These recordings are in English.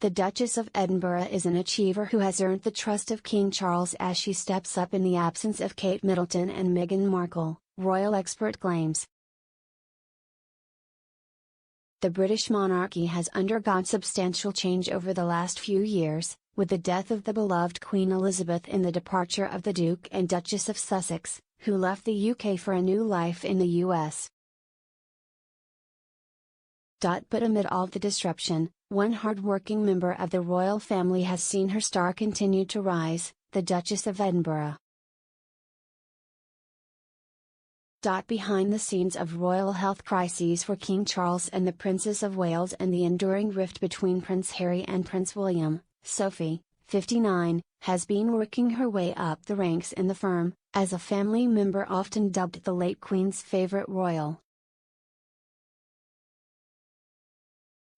the Duchess of Edinburgh is an achiever who has earned the trust of King Charles as she steps up in the absence of Kate Middleton and Meghan Markle, royal expert claims. The British monarchy has undergone substantial change over the last few years, with the death of the beloved Queen Elizabeth and the departure of the Duke and Duchess of Sussex, who left the UK for a new life in the US. But amid all the disruption, one hard-working member of the royal family has seen her star continue to rise, the Duchess of Edinburgh. Behind the scenes of royal health crises for King Charles and the Princess of Wales and the enduring rift between Prince Harry and Prince William, Sophie, 59, has been working her way up the ranks in the firm, as a family member often dubbed the late Queen's favorite royal.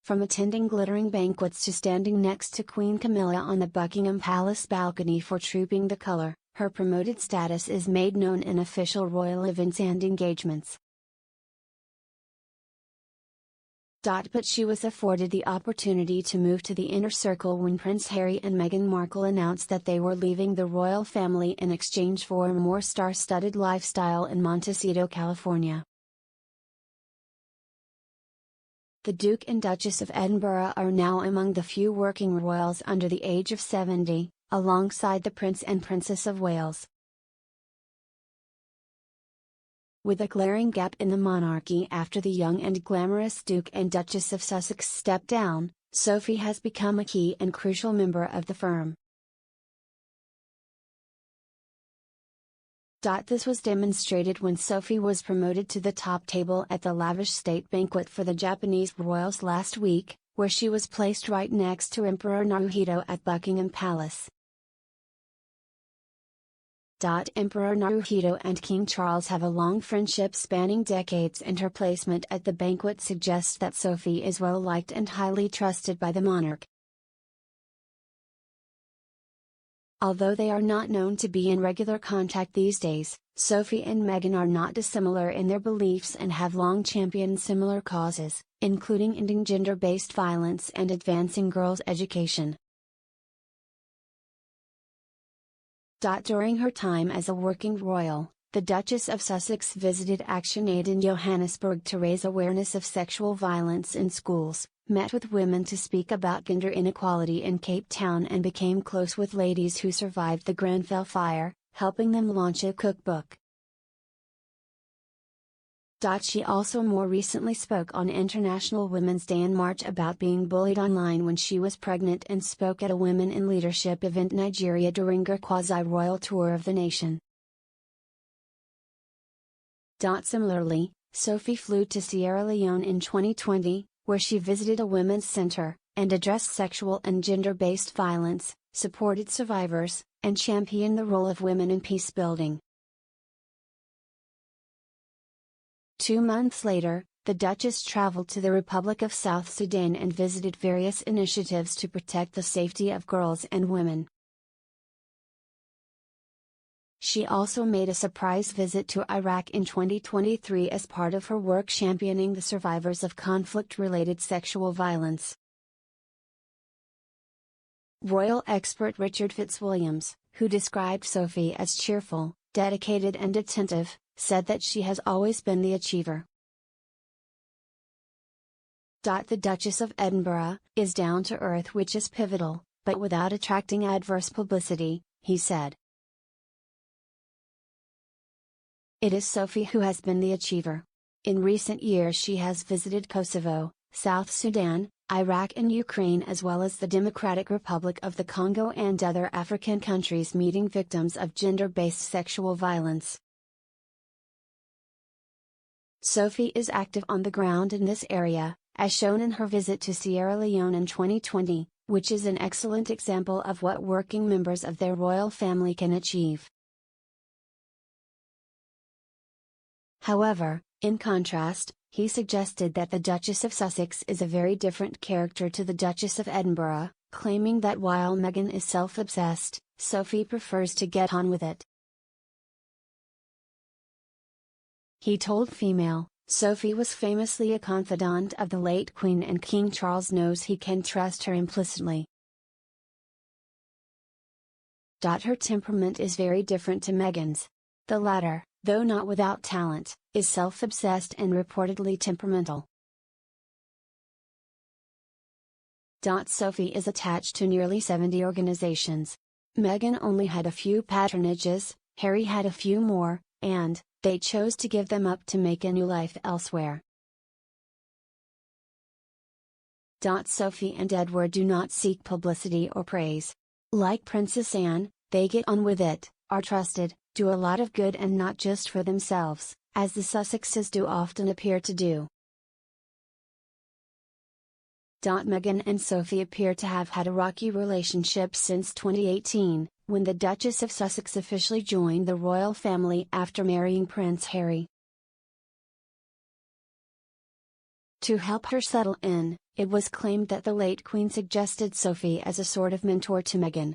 From attending glittering banquets to standing next to Queen Camilla on the Buckingham Palace balcony for Trooping the Colour, her promoted status is made known in official royal events and engagements. But she was afforded the opportunity to move to the inner circle when Prince Harry and Meghan Markle announced that they were leaving the royal family in exchange for a more star-studded lifestyle in Montecito, California. The Duke and Duchess of Edinburgh are now among the few working royals under the age of 70, alongside the Prince and Princess of Wales. With a glaring gap in the monarchy after the young and glamorous Duke and Duchess of Sussex stepped down, Sophie has become a key and crucial member of the firm. This was demonstrated when Sophie was promoted to the top table at the lavish state banquet for the Japanese royals last week, where she was placed right next to Emperor Naruhito at Buckingham Palace. Emperor Naruhito and King Charles have a long friendship spanning decades, and her placement at the banquet suggests that Sophie is well liked and highly trusted by the monarch. Although they are not known to be in regular contact these days, Sophie and Meghan are not dissimilar in their beliefs and have long championed similar causes, including ending gender-based violence and advancing girls' education. During her time as a working royal, the Duchess of Sussex visited ActionAid in Johannesburg to raise awareness of sexual violence in schools, met with women to speak about gender inequality in Cape Town, and became close with ladies who survived the Grenfell fire, helping them launch a cookbook. She also more recently spoke on International Women's Day in March about being bullied online when she was pregnant, and spoke at a Women in Leadership event in Nigeria during her quasi-royal tour of the nation. Similarly, Sophie flew to Sierra Leone in 2020, where she visited a women's center, and addressed sexual and gender-based violence, supported survivors, and championed the role of women in peace-building. 2 months later, the Duchess traveled to the Republic of South Sudan and visited various initiatives to protect the safety of girls and women. She also made a surprise visit to Iraq in 2023 as part of her work championing the survivors of conflict-related sexual violence. Royal expert Richard Fitzwilliams, who described Sophie as cheerful, dedicated and attentive, said that she has always been the achiever. The Duchess of Edinburgh is down to earth, which is pivotal, but without attracting adverse publicity, he said. It is Sophie who has been the achiever. In recent years she has visited Kosovo, South Sudan, Iraq and Ukraine, as well as the Democratic Republic of the Congo and other African countries, meeting victims of gender-based sexual violence. Sophie is active on the ground in this area, as shown in her visit to Sierra Leone in 2020, which is an excellent example of what working members of their royal family can achieve. However, in contrast, he suggested that the Duchess of Sussex is a very different character to the Duchess of Edinburgh, claiming that while Meghan is self-obsessed, Sophie prefers to get on with it. He told Female, Sophie was famously a confidant of the late Queen, and King Charles knows he can trust her implicitly. Her temperament is very different to Meghan's. The latter, though not without talent, is self-obsessed and reportedly temperamental. Sophie is attached to nearly 70 organizations. Meghan only had a few patronages, Harry had a few more, and they chose to give them up to make a new life elsewhere. Sophie and Edward do not seek publicity or praise. Like Princess Anne, they get on with it, are trusted, do a lot of good and not just for themselves, as the Sussexes do often appear to do. Meghan and Sophie appear to have had a rocky relationship since 2018, when the Duchess of Sussex officially joined the royal family after marrying Prince Harry. To help her settle in, it was claimed that the late Queen suggested Sophie as a sort of mentor to Meghan.